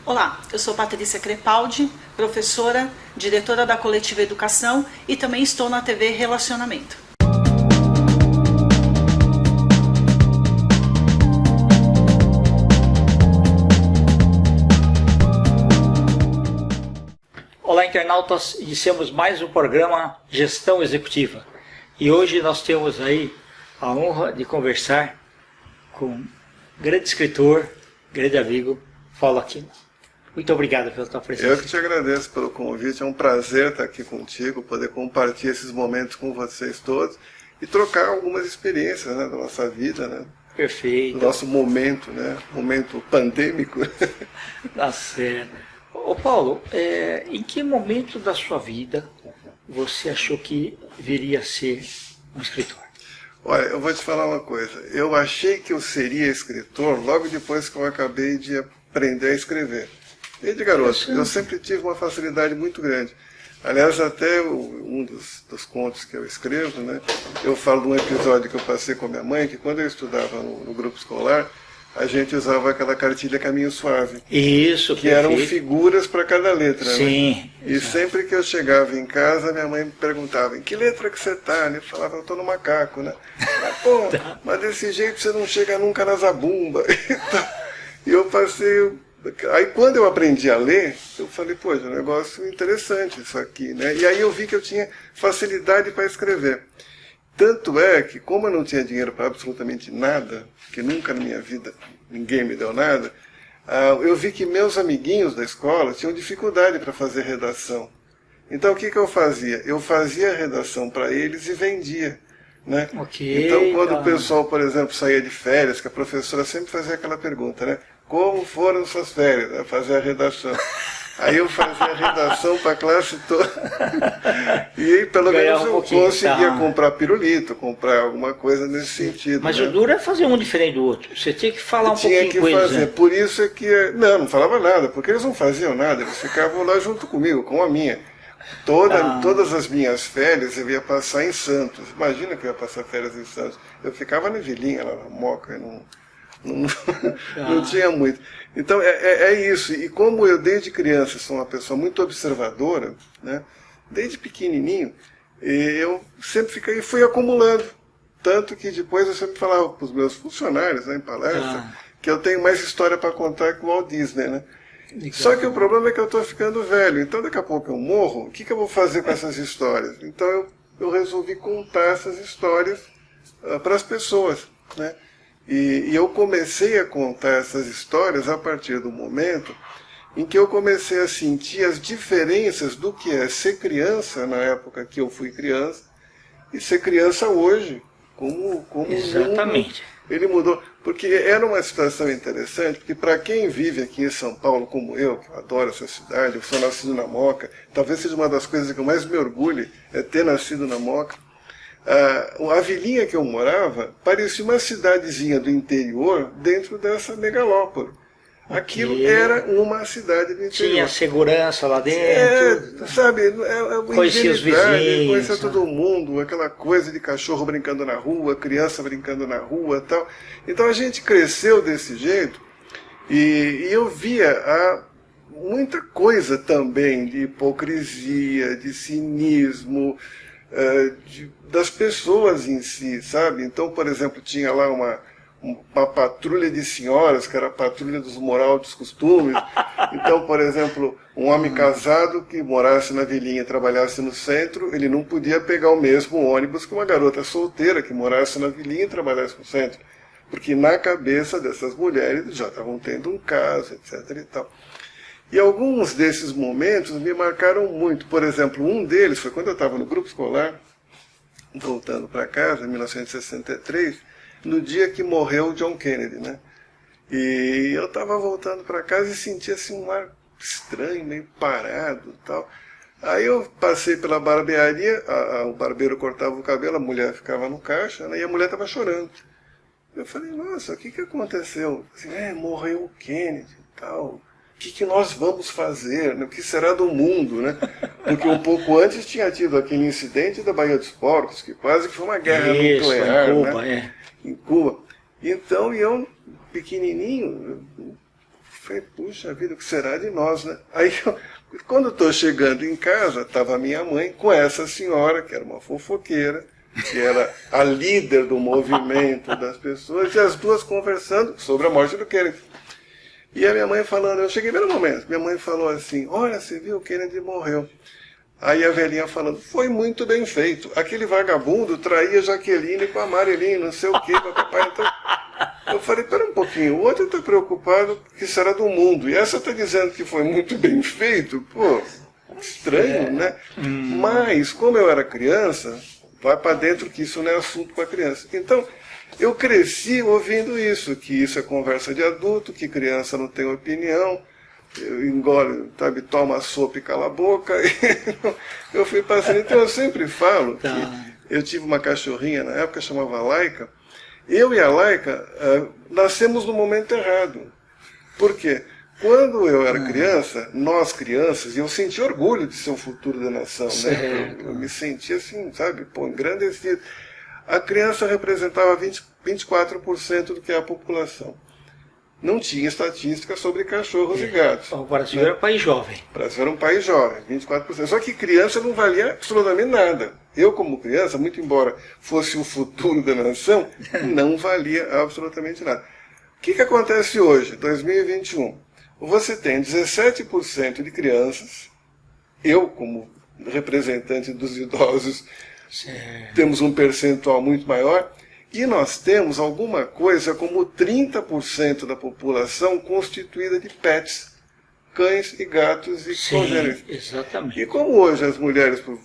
Olá, eu sou Patrícia Crepaldi, professora, diretora da Coletiva Educação e também estou na TV Relacionamento. Olá, internautas, iniciamos mais um programa Gestão Executiva. E hoje nós temos aí a honra de conversar com um grande escritor, grande amigo, Paulo Aquino. Muito obrigado pela tua presença. Eu que te agradeço pelo convite, é um prazer estar aqui contigo, poder compartilhar esses momentos com vocês todos e trocar algumas experiências, né, da nossa vida, né? Perfeito. Do nosso momento, né? Momento pandêmico. Tá certo. Ô Paulo, em que momento da sua vida você achou que viria a ser um escritor? Olha, eu vou te falar uma coisa. Eu achei que eu seria escritor logo depois que eu acabei de aprender a escrever. Desde garoto, eu sempre tive uma facilidade muito grande. Aliás, até um dos contos que eu escrevo, né, eu falo de um episódio que eu passei com a minha mãe, que quando eu estudava no grupo escolar, a gente usava aquela cartilha Caminho Suave. Isso, que eram figuras para cada letra. Sim. Né? E sempre que eu chegava em casa, minha mãe me perguntava, em que letra que você está? Eu falava, eu estou no macaco, né? Pô, mas desse jeito você não chega nunca na zabumba. E eu passei... Aí quando eu aprendi a ler, eu falei, pô, é um negócio interessante isso aqui, né? E aí eu vi que eu tinha facilidade para escrever. Tanto é que, como eu não tinha dinheiro para absolutamente nada, que nunca na minha vida ninguém me deu nada, eu vi que meus amiguinhos da escola tinham dificuldade para fazer redação. Então o que eu fazia? Eu fazia a redação para eles e vendia. Né? Okay, então quando o pessoal, por exemplo, saía de férias, que a professora sempre fazia aquela pergunta, né? Como foram suas férias? Né? Fazer a redação. Aí eu fazia a redação para a classe toda. E aí, pelo menos eu conseguia comprar pirulito, comprar alguma coisa nesse sentido. Mas né? o duro é fazer um diferente do outro. Você tinha que falar pouquinho com eles. Tinha que fazer. Né? Por isso é que... Não falava nada, porque eles não faziam nada. Eles ficavam lá junto comigo, com a minha. Todas as minhas férias eu ia passar em Santos. Imagina que eu ia passar férias em Santos. Eu ficava na vilinha, lá na Moca, não tinha muito. Então é isso. E como eu desde criança sou uma pessoa muito observadora, né, desde pequenininho, eu sempre fui acumulando. Tanto que depois eu sempre falava para os meus funcionários, né, em palestra, que eu tenho mais história para contar que o Walt Disney, né? Legal. Só que o problema é que eu estou ficando velho, então daqui a pouco eu morro, o que eu vou fazer com essas histórias? Então eu resolvi contar essas histórias para as pessoas, né? E eu comecei a contar essas histórias a partir do momento em que eu comecei a sentir as diferenças do que é ser criança na época que eu fui criança e ser criança hoje, como exatamente. Ele mudou, porque era uma situação interessante, porque para quem vive aqui em São Paulo, como eu, que eu adoro essa cidade, eu sou nascido na Moca, talvez seja uma das coisas que eu mais me orgulho é ter nascido na Moca. A vilinha que eu morava parecia uma cidadezinha do interior dentro dessa megalópole. Aquilo era uma cidade do interior. Tinha segurança lá dentro. Sabe, conhecia os vizinhos. Conhecia todo mundo, aquela coisa de cachorro brincando na rua, criança brincando na rua e tal. Então a gente cresceu desse jeito e eu via muita coisa também de hipocrisia, de cinismo, das pessoas em si, sabe? Então, por exemplo, tinha lá uma patrulha de senhoras, que era a patrulha dos moral e dos costumes. Então, por exemplo, um homem casado que morasse na vilinha e trabalhasse no centro, ele não podia pegar o mesmo ônibus que uma garota solteira que morasse na vilinha e trabalhasse no centro. Porque na cabeça dessas mulheres já estavam tendo um caso, etc. e tal. E alguns desses momentos me marcaram muito. Por exemplo, um deles foi quando eu estava no grupo escolar, voltando para casa, em 1963, no dia que morreu o John Kennedy, né? E eu estava voltando para casa e sentia assim, um ar estranho, meio parado e tal. Aí eu passei pela barbearia, o barbeiro cortava o cabelo, a mulher ficava no caixa, né? E a mulher estava chorando. Eu falei, nossa, o que aconteceu? Assim, morreu o Kennedy e tal. O que nós vamos fazer? Né? O que será do mundo? Né? Porque um pouco antes tinha tido aquele incidente da Baía dos Porcos, que quase que foi uma guerra nuclear, em Cuba, né? Em Cuba. Então, eu, pequenininho, falei, puxa vida, o que será de nós, né? Aí, quando eu estou chegando em casa, estava a minha mãe com essa senhora, que era uma fofoqueira, que era a líder do movimento das pessoas, e as duas conversando sobre a morte do Kennedy. E a minha mãe falando, eu cheguei bem no momento, minha mãe falou assim, olha, você viu, o Kennedy morreu. Aí a velhinha falando, foi muito bem feito, aquele vagabundo traía Jaqueline com a Marilyn, não sei o quê, papai. Então, eu falei, pera um pouquinho, o outro está preocupado que será do mundo, e essa está dizendo que foi muito bem feito, pô, estranho, né? Mas, como eu era criança, vai para dentro que isso não é assunto para criança. Então, eu cresci ouvindo isso, que isso é conversa de adulto, que criança não tem opinião, engole, sabe, toma sopa e cala a boca. Eu fui passando. Então eu sempre falo que eu tive uma cachorrinha na época, chamava Laika. Eu e a Laika nascemos no momento errado. Por quê? Quando eu era criança, nós crianças, e eu senti orgulho de ser o futuro da nação, né? Eu me sentia assim, sabe, pô, engrandecido. A criança representava 24% do que é a população. Não tinha estatística sobre cachorros e gatos. O Brasil era um país jovem. O Brasil era um país jovem, 24%. Só que criança não valia absolutamente nada. Eu, como criança, muito embora fosse o futuro da nação, não valia absolutamente nada. O que acontece hoje, 2021? Você tem 17% de crianças, eu, como representante dos idosos, temos um percentual muito maior, e nós temos alguma coisa como 30% da população constituída de pets, cães e gatos e congêneres. Exatamente. E como hoje as mulheres, por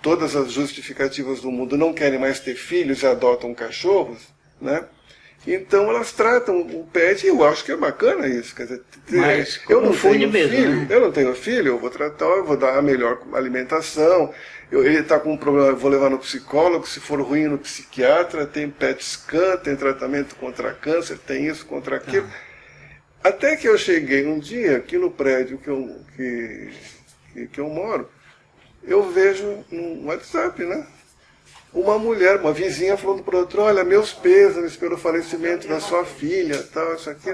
todas as justificativas do mundo, não querem mais ter filhos e adotam cachorros, né? Então elas tratam o pet, e eu acho que é bacana isso. Quer dizer, mas eu não tenho mesmo, filho, né? Eu não tenho filho, eu vou tratar, eu vou dar a melhor alimentação. Ele está com um problema, eu vou levar no psicólogo, se for ruim no psiquiatra, tem PET scan, tem tratamento contra câncer, tem isso, contra aquilo. Até que eu cheguei um dia, aqui no prédio que eu moro, eu vejo no WhatsApp, né? Uma mulher, uma vizinha falando para o outro, olha, meus pêsames pelo falecimento da sua filha, tal, isso aqui.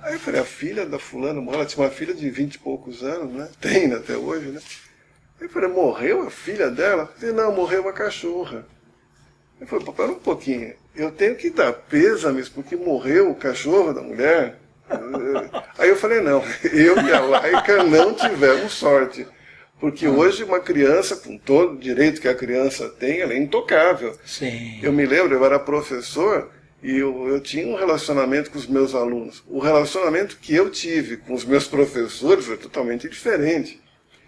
Aí eu falei, a filha da fulana, ela tinha uma filha de 20 e poucos anos, né? Tem até hoje, né? Eu falei, morreu a filha dela? Eu falei, não, morreu uma cachorra. Eu falei, pera um pouquinho, eu tenho que dar pêsames porque morreu o cachorro da mulher? Aí eu falei, não, eu e a Laika não tivemos sorte. Porque hoje uma criança, com todo o direito que a criança tem, ela é intocável. Sim. Eu me lembro, eu era professor e eu tinha um relacionamento com os meus alunos. O relacionamento que eu tive com os meus professores foi totalmente diferente.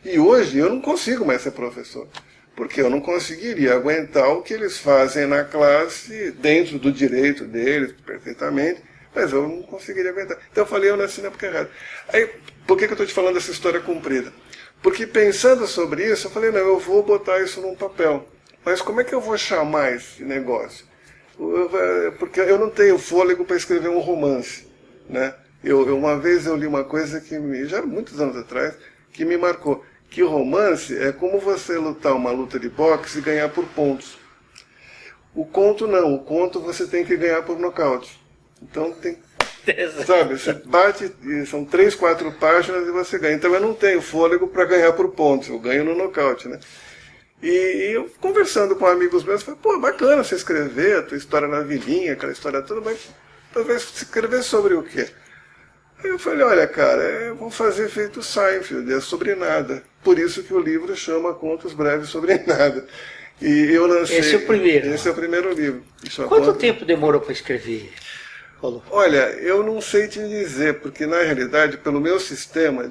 E hoje eu não consigo mais ser professor, porque eu não conseguiria aguentar o que eles fazem na classe, dentro do direito deles, perfeitamente, mas eu não conseguiria aguentar. Então eu falei, eu nasci na época errada. Aí, por que eu estou te falando dessa história comprida? Porque pensando sobre isso, eu falei, não, eu vou botar isso num papel. Mas como é que eu vou chamar esse negócio? Porque eu não tenho fôlego para escrever um romance, né? Uma vez eu li uma coisa que, já muitos anos atrás, que me marcou. Que romance é como você lutar uma luta de boxe e ganhar por pontos. O conto não, o conto você tem que ganhar por nocaute. Então tem, sabe, você bate, são 3, 4 páginas e você ganha. Então eu não tenho fôlego para ganhar por pontos, eu ganho no nocaute, né? E eu conversando com amigos meus, falei, pô, bacana você escrever a tua história na vilinha, aquela história toda, mas talvez escrever sobre o quê? Aí eu falei, olha, cara, eu vou fazer feito Seinfeld, é sobre nada. Por isso que o livro chama Contos Breves sobre Nada. E eu lancei... Esse é o primeiro. Esse é o primeiro livro. Quanto tempo demorou para escrever, Paulo? Olha, eu não sei te dizer, porque na realidade, pelo meu sistema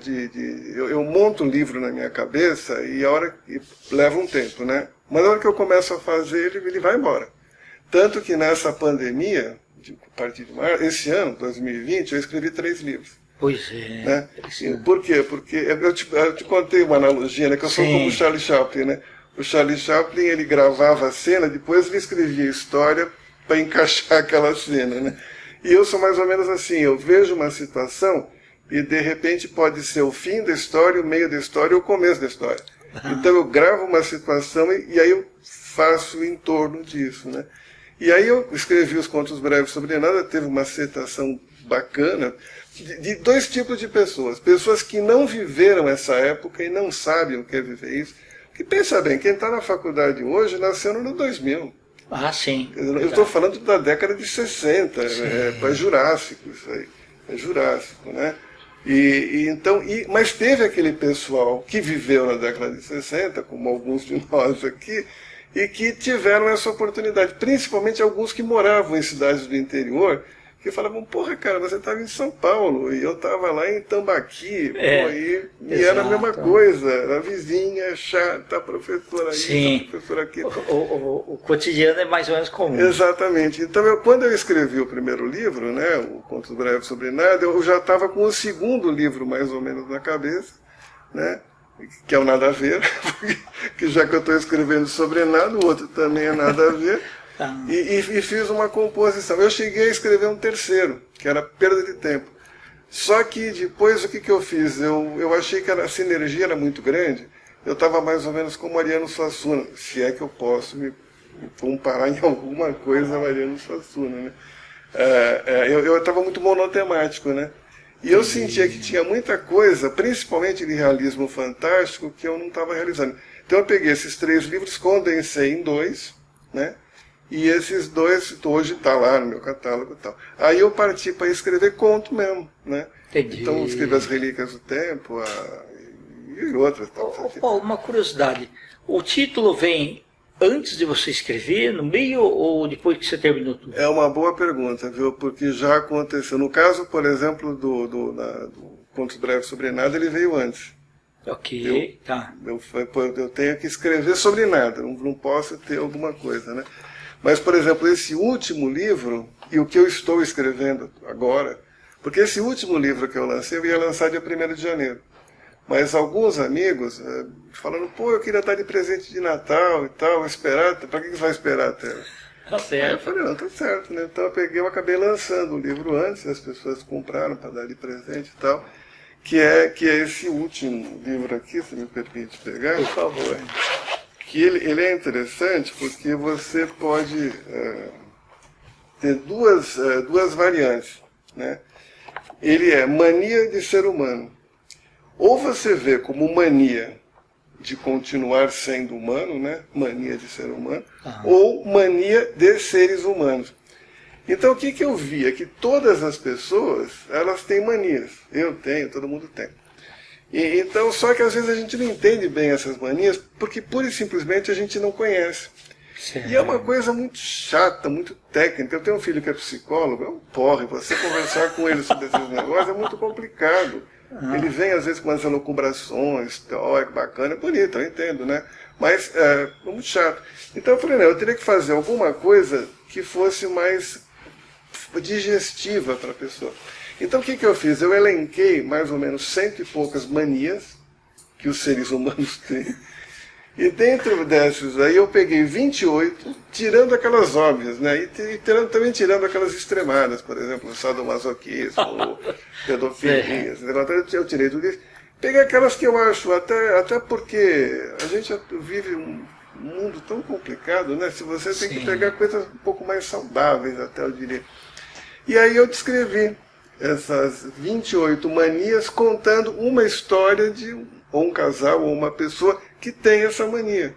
eu monto um livro na minha cabeça e leva um tempo, né? Mas a hora que eu começo a fazer, ele vai embora. Tanto que nessa pandemia, a partir de março, esse ano, 2020, eu escrevi 3 livros. Pois é. Né? Por quê? Porque eu te contei uma analogia, né? Que eu sou como o Charlie Chaplin, né? O Charlie Chaplin, ele gravava a cena, depois ele escrevia a história para encaixar aquela cena, né? E eu sou mais ou menos assim, eu vejo uma situação e de repente pode ser o fim da história, o meio da história ou o começo da história. Então eu gravo uma situação e aí eu faço em torno disso, né? E aí eu escrevi os Contos Breves sobre Nada, teve uma aceitação bacana, de dois tipos de pessoas. Pessoas que não viveram essa época e não sabem o que é viver isso. Que pensa bem, quem está na faculdade hoje nasceu no ano 2000. Ah, sim. Eu estou falando da década de 60, é Jurássico isso aí. É Jurássico, né? Mas teve aquele pessoal que viveu na década de 60, como alguns de nós aqui, e que tiveram essa oportunidade, principalmente alguns que moravam em cidades do interior, que falavam, porra, cara, você estava em São Paulo e eu estava lá em Tambaqui, e era a mesma coisa, era a vizinha, chata, a professora sim. A professora aqui. O cotidiano é mais ou menos comum. Exatamente. Então, quando eu escrevi o primeiro livro, né, o Contos Breves sobre Nada, eu já estava com o segundo livro mais ou menos na cabeça, né, que é o Nada a Ver, que já que eu estou escrevendo sobre nada, o outro também é nada a ver. E fiz uma composição. Eu cheguei a escrever um terceiro, que era Perda de Tempo. Só que depois o que eu fiz? Eu achei que a sinergia era muito grande. Eu estava mais ou menos como Mariano Suassuna, se é que eu posso me comparar em alguma coisa a Mariano Suassuna, né? Eu estava muito monotemático, né? E eu sentia que tinha muita coisa, principalmente de realismo fantástico, que eu não estava realizando. Então eu peguei esses 3 livros, condensei em 2, né? E esses 2 hoje está lá no meu catálogo e tal. Aí eu parti para escrever conto mesmo, né? Entendi. Então escrevi As Relíquias do Tempo e outras. Paulo, uma curiosidade. O título vem antes de você escrever, no meio ou depois que você terminou tudo? É uma boa pergunta, viu? Porque já aconteceu. No caso, por exemplo, do Contos Breves sobre Nada, ele veio antes. Ok, tá. Eu tenho que escrever sobre nada, não posso ter alguma coisa, né? Mas, por exemplo, esse último livro, e o que eu estou escrevendo agora, porque esse último livro que eu lancei, eu ia lançar dia 1º de janeiro. Mas alguns amigos falando, pô, eu queria dar de presente de Natal e tal, esperar, para que você vai esperar até? Tá certo. Aí eu falei, não, tá certo, né? Então eu acabei lançando o livro antes, as pessoas compraram para dar de presente e tal, que é esse último livro aqui, se me permite pegar. Por favor. Que ele é interessante porque você pode ter duas variantes, né? Ele é mania de ser humano. Ou você vê como mania de continuar sendo humano, né? Mania de ser humano, ou mania de seres humanos. Então o que eu vi é que todas as pessoas, elas têm manias. Eu tenho, todo mundo tem. Então, só que às vezes a gente não entende bem essas manias, porque pura e simplesmente a gente não conhece. Certo. E é uma coisa muito chata, muito técnica. Eu tenho um filho que é psicólogo, é um porre, você conversar com ele sobre esses negócios é muito complicado. Ele vem às vezes com umas elucubrações, é bacana, é bonito, eu entendo, né? Mas é muito chato. Então eu falei, não, eu teria que fazer alguma coisa que fosse mais digestiva para a pessoa. Então o que eu fiz? Eu elenquei mais ou menos 100 e poucas manias que os seres humanos têm. E dentro dessas aí eu peguei 28, tirando aquelas óbvias, né? E também tirando aquelas extremadas, por exemplo, o sadomasoquismo, pedofilia, eu tirei tudo isso. Peguei aquelas que eu acho, até porque a gente vive um mundo tão complicado, né? Se você tem que pegar coisas um pouco mais saudáveis, até eu diria. E aí eu descrevi essas 28 manias contando uma história de ou um casal ou uma pessoa que tem essa mania.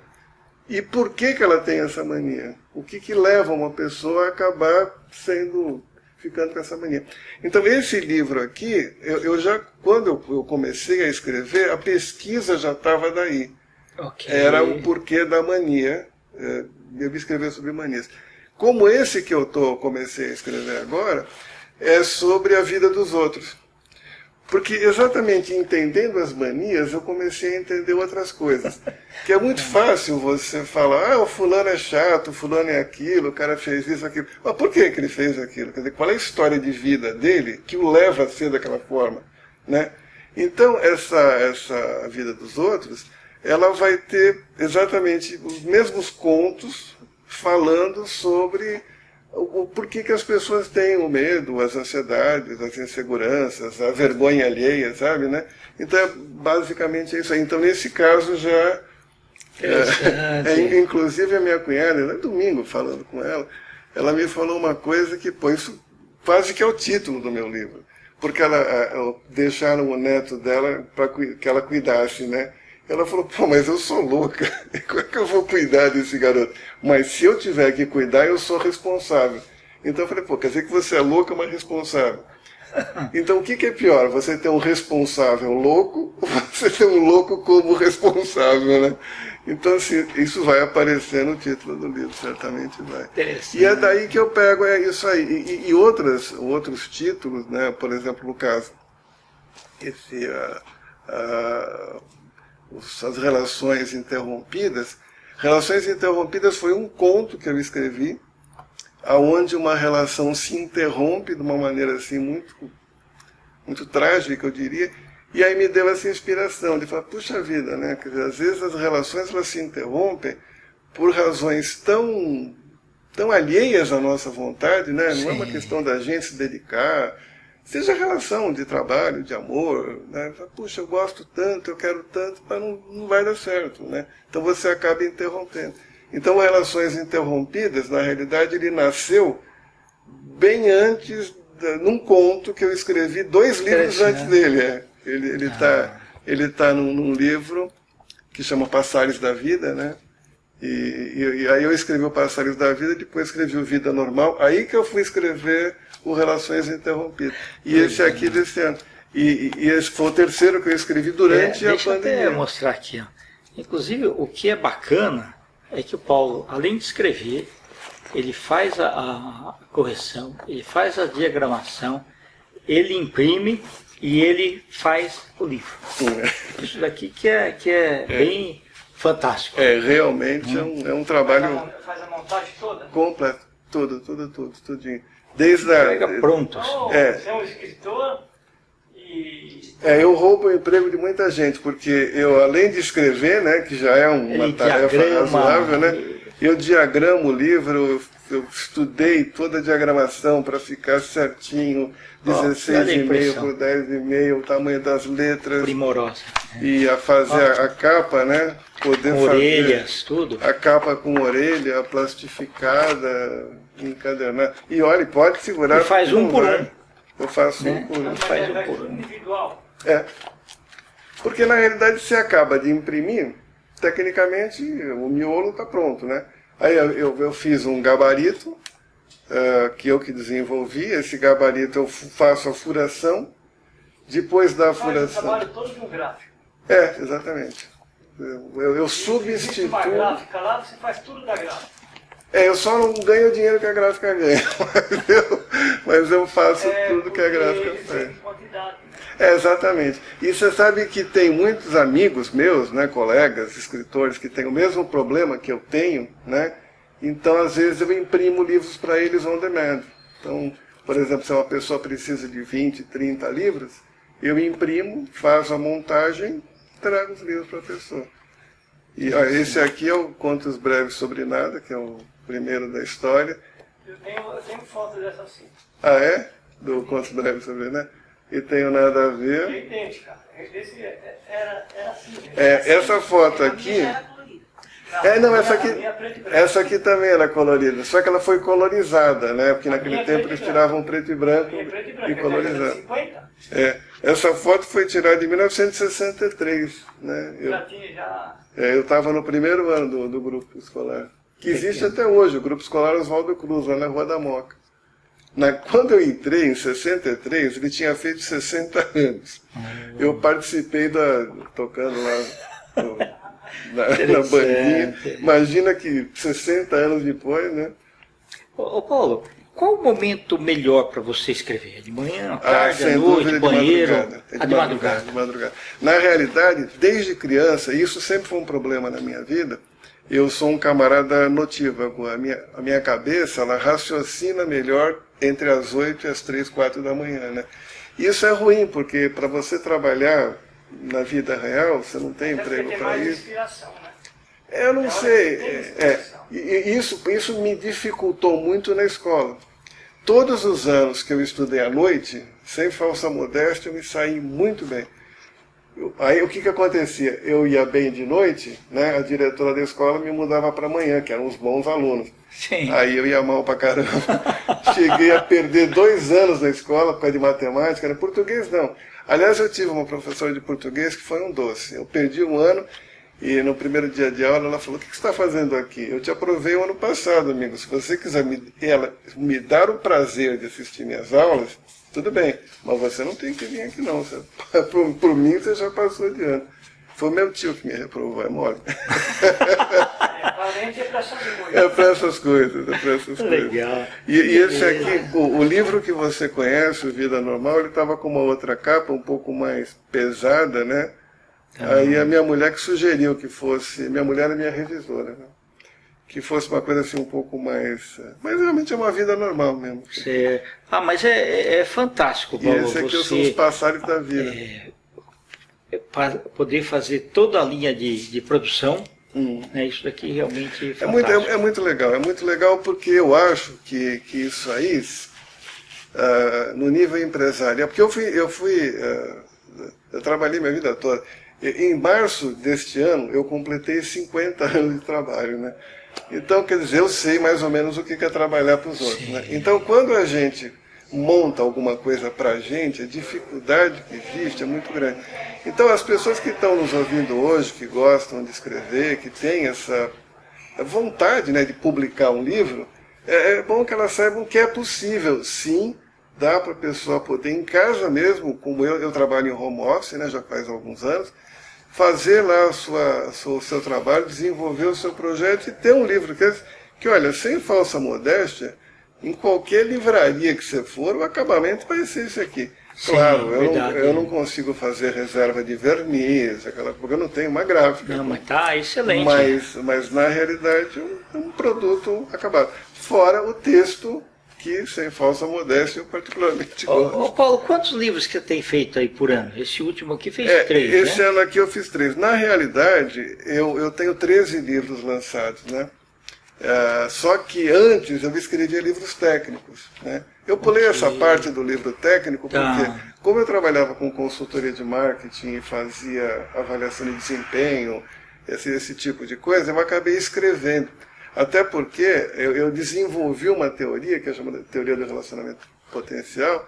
E por que ela tem essa mania? O que leva uma pessoa a acabar ficando com essa mania? Então esse livro aqui, quando eu comecei a escrever, a pesquisa já estava daí. Okay. Era o porquê da mania, eu escrever sobre manias. Como esse que eu comecei a escrever agora, é sobre a vida dos outros. Porque exatamente entendendo as manias, eu comecei a entender outras coisas. Que é muito fácil você falar, o fulano é chato, o fulano é aquilo, o cara fez isso, aquilo. Mas por que ele fez aquilo? Quer dizer, qual é a história de vida dele que o leva a ser daquela forma? Né? Então, essa vida dos outros, ela vai ter exatamente os mesmos contos falando sobre o porquê que as pessoas têm o medo, as ansiedades, as inseguranças, a vergonha alheia, sabe, né? Então, basicamente é isso aí. Então, nesse caso, já... inclusive, a minha cunhada, domingo, falando com ela me falou uma coisa que, pô, isso quase que é o título do meu livro. porque deixaram o neto dela para que ela cuidasse, né? Ela falou, pô, mas eu sou louca, como é que eu vou cuidar desse garoto? Mas se eu tiver que cuidar, eu sou responsável. Então eu falei, pô, quer dizer que você é louca, mas responsável. Então o que é pior, você ter um responsável louco ou você ter um louco como responsável, né? Então assim, isso vai aparecer no título do livro, certamente vai. E é daí que eu pego isso aí. E outros títulos, né? Por exemplo, no caso, as relações interrompidas. Relações interrompidas foi um conto que eu escrevi, aonde uma relação se interrompe de uma maneira assim muito trágica, eu diria, e aí me deu essa inspiração de falar, puxa vida, né? Quer dizer, às vezes as relações elas se interrompem por razões tão alheias à nossa vontade, né? Não é uma questão da gente se dedicar, seja relação de trabalho, de amor, né? Puxa, eu gosto tanto, eu quero tanto, mas não vai dar certo, né? Então você acaba interrompendo. Então, Relações Interrompidas, na realidade, ele nasceu bem antes, num conto que eu escrevi 2 livros antes dele. Ele tá num livro que chama Passares da Vida, né? E aí eu escrevi o Passares da Vida, depois escrevi o Vida Normal, aí que eu fui escrever o Relações Interrompidas. E esse aqui desse ano. E esse foi o terceiro que eu escrevi durante a pandemia. Deixa eu até mostrar aqui. Ó. Inclusive, o que é bacana é que o Paulo, além de escrever, ele faz a correção, ele faz a diagramação, ele imprime e ele faz o livro. Isso daqui que é bem fantástico. Realmente é um trabalho... Faz a montagem toda? Completo, tudinho. Desde a... Pega pronto. Você é um escritor e... eu roubo o emprego de muita gente, porque eu, além de escrever, né, que já é uma tarefa razoável, né, eu diagramo o livro, eu estudei toda a diagramação para ficar certinho, 16,5 por 10,5, o tamanho das letras. Primorosa. E a fazer a capa, né, poder com fazer orelhas, tudo. A capa com orelha, plastificada, encadernada. E olha, pode segurar. E faz um por um. Eu faço um por um. Faz um por um. Individual. Porque na realidade você acaba de imprimir, tecnicamente o miolo está pronto, né? Aí eu fiz um gabarito, que eu que desenvolvi, esse gabarito eu faço a furação, depois da furação... Faz o trabalho todo de um gráfico. Exatamente. Eu substituo... Uma gráfica lá, você faz tudo da gráfica. Eu só não ganho o dinheiro que a gráfica ganha, mas eu faço tudo que a gráfica faz. Exatamente. E você sabe que tem muitos amigos meus, né, colegas, escritores, que têm o mesmo problema que eu tenho, né? Então, às vezes, eu imprimo livros para eles on demand. Então, por exemplo, se uma pessoa precisa de 20, 30 livros, eu imprimo, faço a montagem, trago os livros para a pessoa. E esse aqui é o Contos Breves sobre Nada, que é o primeiro da história. Eu tenho foto dessa assim. Do Contos Breves sobre Nada? E tenho nada a ver. É idêntico, cara. Esse era assim. Essa foto aqui... essa aqui também era colorida, só que ela foi colorizada, né? Porque naquele tempo eles tiravam preto e branco e colorizavam. Essa foto foi tirada em 1963, né? Eu estava no primeiro ano do grupo escolar, que existe até hoje, o grupo escolar Oswaldo Cruz, lá na Rua da Moca. Quando eu entrei, em 63, ele tinha feito 60 anos. Eu participei tocando lá na bandinha. Imagina que 60 anos depois, né? Ô Paulo, qual o momento melhor para você escrever? De manhã, à tarde, à noite, banheiro? De madrugada. Na realidade, desde criança, isso sempre foi um problema na minha vida, eu sou um camarada notívago. A minha cabeça, ela raciocina melhor entre as 8 e as 3, 4 da manhã, né? Isso é ruim, porque para você trabalhar na vida real, você não tem emprego para isso. Inspiração, né? Eu não sei. Isso me dificultou muito na escola. Todos os anos que eu estudei à noite, sem falsa modéstia, eu me saí muito bem. Aí o que acontecia? Eu ia bem de noite, né? A diretora da escola me mudava para amanhã, que eram os bons alunos. Sim. Aí eu ia mal pra caramba. Cheguei a perder 2 anos na escola por causa de matemática, era português não. Aliás, eu tive uma professora de português que foi um doce. Eu perdi 1 ano e no primeiro dia de aula ela falou: o que você está fazendo aqui? Eu te aprovei o ano passado, amigo. Se você quiser me dar o prazer de assistir minhas aulas, tudo bem, mas você não tem que vir aqui não. Por mim você já passou de ano. Foi meu tio que me reprovou, é mole. Parente é para saber muito. É para essas coisas, é para essas coisas. Legal. E esse aqui, o livro que você conhece, o Vida Normal, ele estava com uma outra capa, um pouco mais pesada, né? Aí a minha mulher que sugeriu que fosse, minha mulher é minha revisora, né? Que fosse uma coisa assim um pouco mais... Mas realmente é uma vida normal mesmo. Mas é fantástico, Paulo. E esse aqui são os passares da vida. Para poder fazer toda a linha de produção, né, isso daqui realmente é fantástico. É muito legal porque eu acho que isso aí, no nível empresarial, porque eu trabalhei minha vida toda. Em março deste ano, eu completei 50 anos de trabalho, né? Então, quer dizer, eu sei mais ou menos o que é trabalhar para os outros, né? Então, quando a gente monta alguma coisa para a gente, a dificuldade que existe é muito grande. Então, as pessoas que estão nos ouvindo hoje, que gostam de escrever, que têm essa vontade, né, de publicar um livro, é bom que elas saibam que é possível, sim, dá para a pessoa poder, em casa mesmo, como eu trabalho em home office, né, já faz alguns anos, fazer lá o seu trabalho, desenvolver o seu projeto e ter um livro que olha, sem falsa modéstia, em qualquer livraria que você for, o acabamento vai ser esse aqui. Sim, claro, verdade, eu não consigo fazer reserva de verniz, porque eu não tenho uma gráfica. Não, mas tá excelente. Mas na realidade é um produto acabado. Fora o texto, que sem falsa modéstia eu particularmente gosto. Ô Paulo, quantos livros que você tem feito aí por ano? Esse último aqui fez 3, esse né? ano aqui eu fiz 3. Na realidade, eu tenho 13 livros lançados, né? Só que antes eu escrevia livros técnicos, né? Eu pulei essa parte do livro técnico porque, como eu trabalhava com consultoria de marketing e fazia avaliação de desempenho, esse tipo de coisa, eu acabei escrevendo. Até porque eu desenvolvi uma teoria, que é chamada teoria do relacionamento potencial,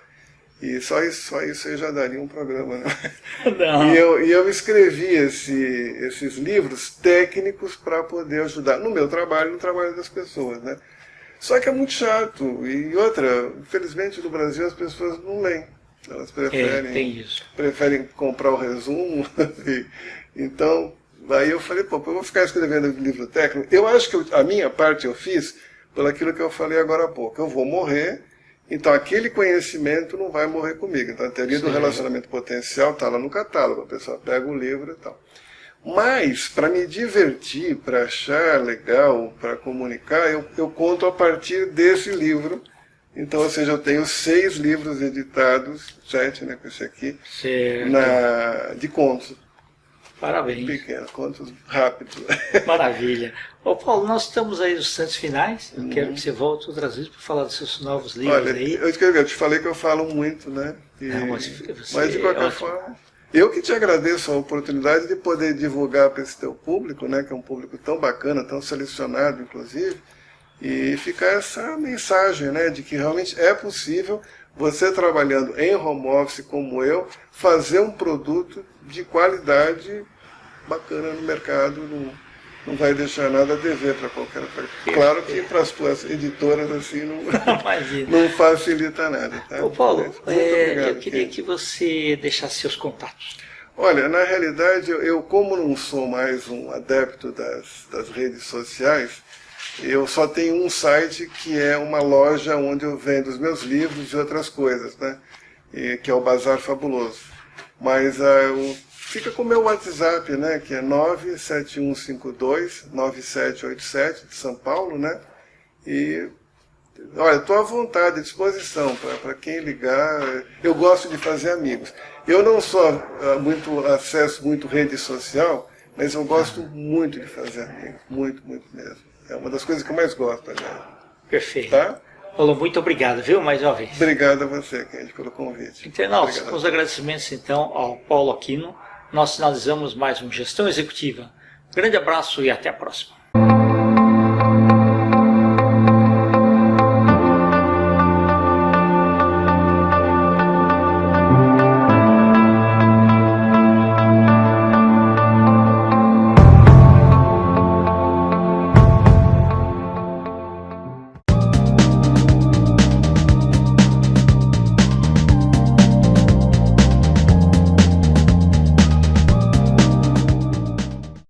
e só isso aí já daria um programa, né? Não. E eu escrevi esses livros técnicos para poder ajudar no meu trabalho e no trabalho das pessoas, né? Só que é muito chato. E outra, infelizmente no Brasil as pessoas não leem. Elas preferem comprar o resumo. Então, aí eu falei, eu vou ficar escrevendo livro técnico. Eu acho que a minha parte eu fiz por aquilo que eu falei agora há pouco. Eu vou morrer. Então, aquele conhecimento não vai morrer comigo. Então, a teoria do relacionamento potencial está lá no catálogo. A pessoa pega o livro e tal. Mas, para me divertir, para achar legal, para comunicar, eu conto a partir desse livro. Então, ou seja, eu tenho 6 livros editados, 7, né, com esse aqui, de contos. Parabéns. Pequenos, contos rápidos. Maravilha. Ô Paulo, nós estamos aí nos instantes finais. Eu quero que você volte outras vezes para falar dos seus novos livros. Olha, aí. Eu te falei que eu falo muito, né? Mas de qualquer forma, eu que te agradeço a oportunidade de poder divulgar para esse teu público, né? Que é um público tão bacana, tão selecionado, inclusive, e ficar essa mensagem, né? De que realmente é possível você trabalhando em home office como eu, fazer um produto de qualidade bacana no mercado, não vai deixar nada a dever para qualquer coisa. Claro que para as tuas editoras assim não facilita nada. Tá? Ô Paulo, muito obrigado, eu queria que você deixasse seus contatos. Olha, na realidade, eu como não sou mais um adepto das redes sociais, eu só tenho um site que é uma loja onde eu vendo os meus livros e outras coisas, né? Que é o Bazar Fabuloso. Mas fica com o meu WhatsApp, né? Que é 97152-9787 de São Paulo, né? E, olha, estou à vontade, à disposição para quem ligar. Eu gosto de fazer amigos. Eu não só acesso muito rede social, mas eu gosto muito de fazer amigos. Muito, muito mesmo. É uma das coisas que eu mais gosto, aliás. Perfeito. Tá? Paulo, muito obrigado, viu, mais uma vez. Obrigado a você, Kendi, pelo convite. Internautas, com os agradecimentos, então, ao Paulo Aquino, nós finalizamos mais um Gestão Executiva. Grande abraço e até a próxima.